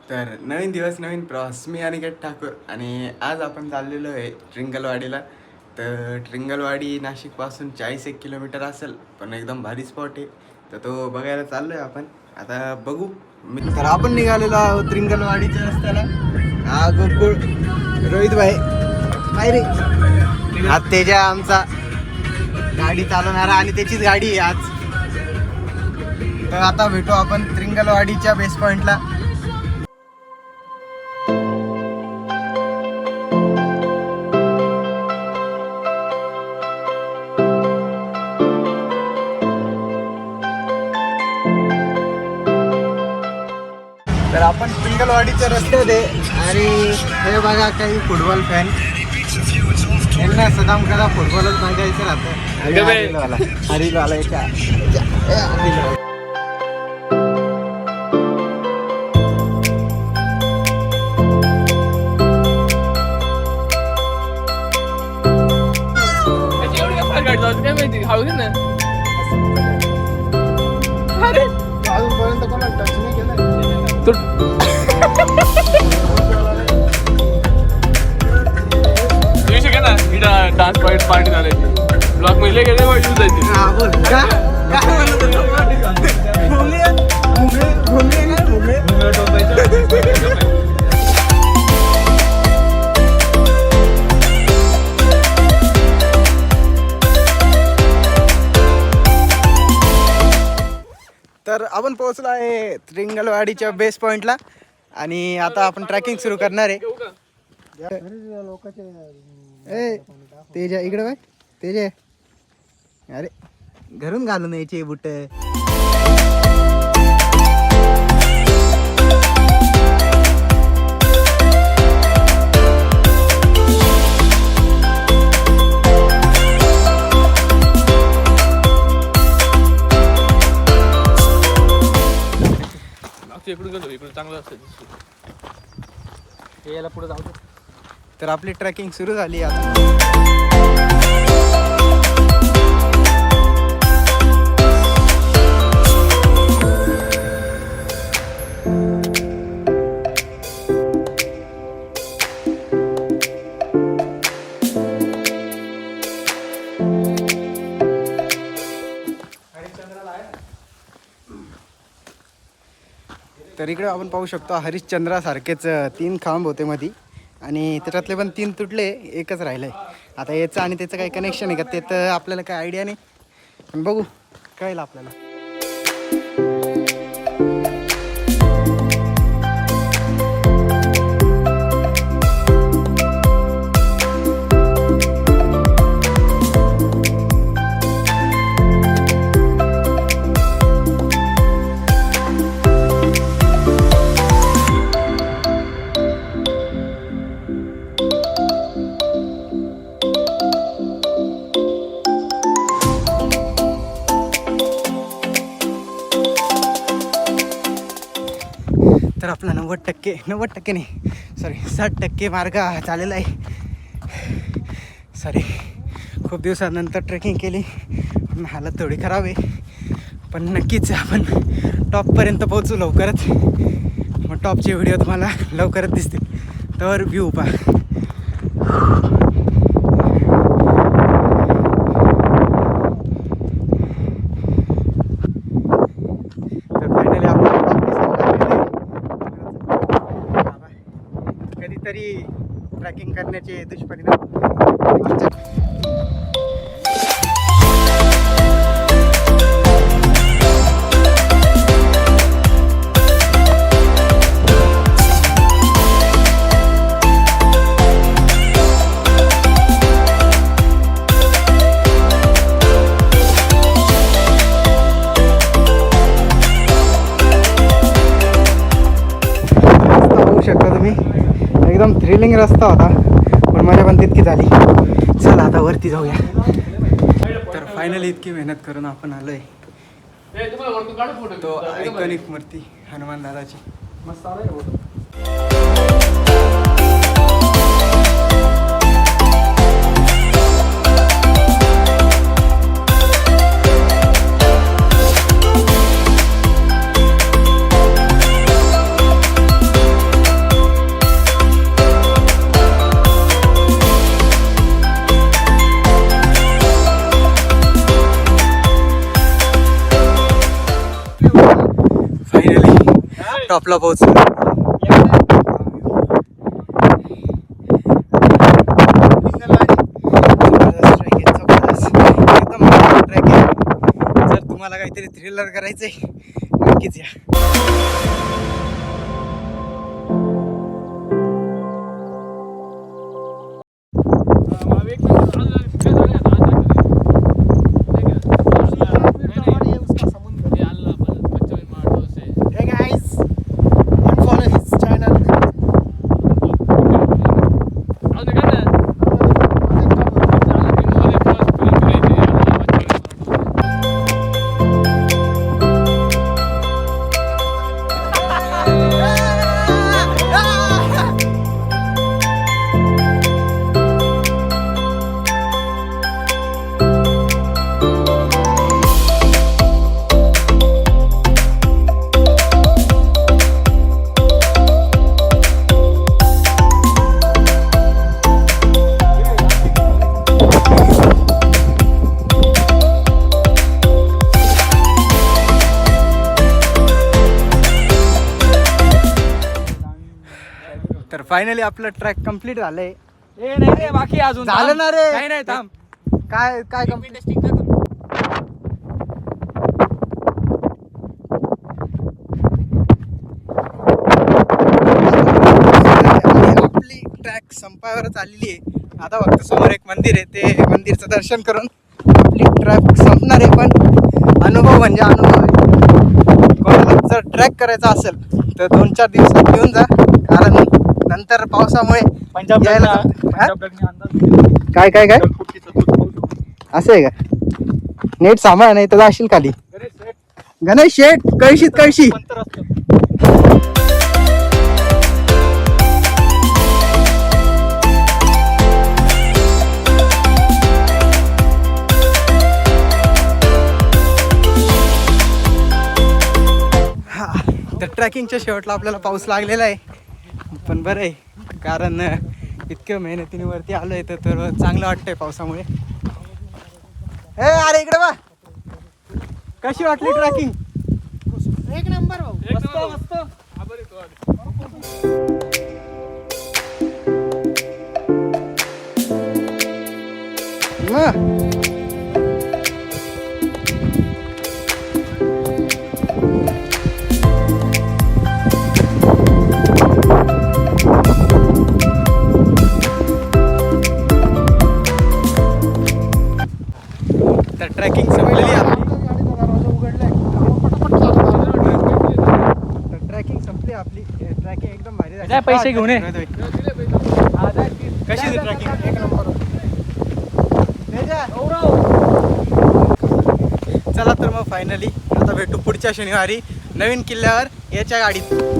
तर नवीन दिवस नवीन प्रवास. मी अनिकेत ठाकूर आणि आज आपण चाललेलो आहे ट्रिंगलवाडीला. तर ट्रिंगलवाडी नाशिकपासून 40-1 किलोमीटर असेल, पण एकदम भारी स्पॉट आहे. तर तो बघायला चाललो आहे आपण. आता बघू. तर आपण निघालेलो आहोत ट्रिंगलवाडीच्या रस्त्याला. हा गोकुळ रोहित भाई रे हा तेजा आमचा गाडी चालवणारा आणि त्याचीच गाडी आहे आज. तर आता भेटू आपण ट्रिंगलवाडीच्या बेस पॉइंटला. तर आपण ट्रिंगलवाडीच्या रस्त्यात आहे आणि हे बघा काही फुटबॉल फॅन. यांना सदाम कदा फुटबॉलच बघायचं राहतं. हरिलवाला काय माहिती हळू घे ना. अजूनपर्यंत कोणा टच नाही केलं. डान्स पार्टी झाली ब्लॉक मध्ये गेले यूज जायची. हा बोल काय तर आपण पोहोचलो आहे ट्रिंगलवाडीच्या बेस पॉइंटला आणि आता आपण ट्रॅकिंग सुरू करणार आहे. तेजा इकडे बाय तेजा. अरे घरून घालून यायचे बुट. इकडून गेलो इकडून चांगलं असतं याला पुढे जाऊ. तर आपली ट्रॅकिंग सुरू झाली आता. तर इकडे आपण पाहू शकतो हरिश्चंद्रासारखेच 3 खांब होते मध्ये आणि त्याच्यातले पण 3 तुटले, एकच राहिलंय. आता याचं आणि त्याचं काही कनेक्शन आहे का ते तर आपल्याला काही आयडिया नाही, पण बघू कळेल आपल्याला. तर आपला 90% नाही सॉरी 60% मार्ग झालेला आहे. सॉरी खूप दिवसानंतर ट्रेकिंग केली, हालत थोडी खराब आहे, पण नक्कीच आपण टॉपपर्यंत पोहोचू लवकरच. मग टॉपचे व्हिडिओ तुम्हाला लवकरच दिसतील, तर व्ह्यू पहा. कधीतरी ट्रॅकिंग करण्याचे दुष्परिणाम. शकता तुम्ही, एकदम थ्रिलिंग रस्ता होता, पण मजा पण तितकी झाली. चला आता वरती जाऊया. तर फायनली इतकी मेहनत करून आपण आलोय तो आयकॉनिक मूर्ती हनुमान दादाची. मस्त आलाय. टॉपला पोहोचलो. एकदम ट्रॅक आहे. जर तुम्हाला काहीतरी थ्रिलर करायचंय नक्कीच या. तर फायनली आपलं ट्रॅक कम्प्लीट झालंय. नाही बाकी अजून झालं ना रे. नाही नाही थांब. काय काय complete? आपली ट्रॅक संपावरच आलेली आहे. आता फक्त समोर एक मंदिर आहे, ते मंदिरचं दर्शन करून आपली ट्रॅक संपणार आहे. पण अनुभव म्हणजे अनुभव आहे. कोणाला जर ट्रॅक करायचा असेल तर 2-4 दिवसात घेऊन जा, कारण नंतर पावसामुळे यायला काय काय काय असं आहे का. नीट सांभाळ नाही तर जाशील खाली. गणेश शेठ कळशीत कळशी. तर ट्रॅकिंगच्या शेवटला आपल्याला पाऊस लागलेला आहे, पण बरं आहे कारण इतक्या मेहनतीने वरती आलो आहे तर चांगलं वाटतंय पावसामुळे. हे अरे इकडे बा, कशी वाटली ट्रॅकिंग? एक नंबर भाऊ. मस्त तर ट्रॅकिंग संपलेली आपली. तर ट्रॅकिंग संपली आपली. ट्रॅकिंग एकदम भारी झाली. जा पैसे घेऊन ये. कशी ट्रॅकिंग? एक नंबर. चला तर मग फायनली आता भेटू पुढच्या शनिवारी नवीन किल्ल्यावर याच्या गाडीत.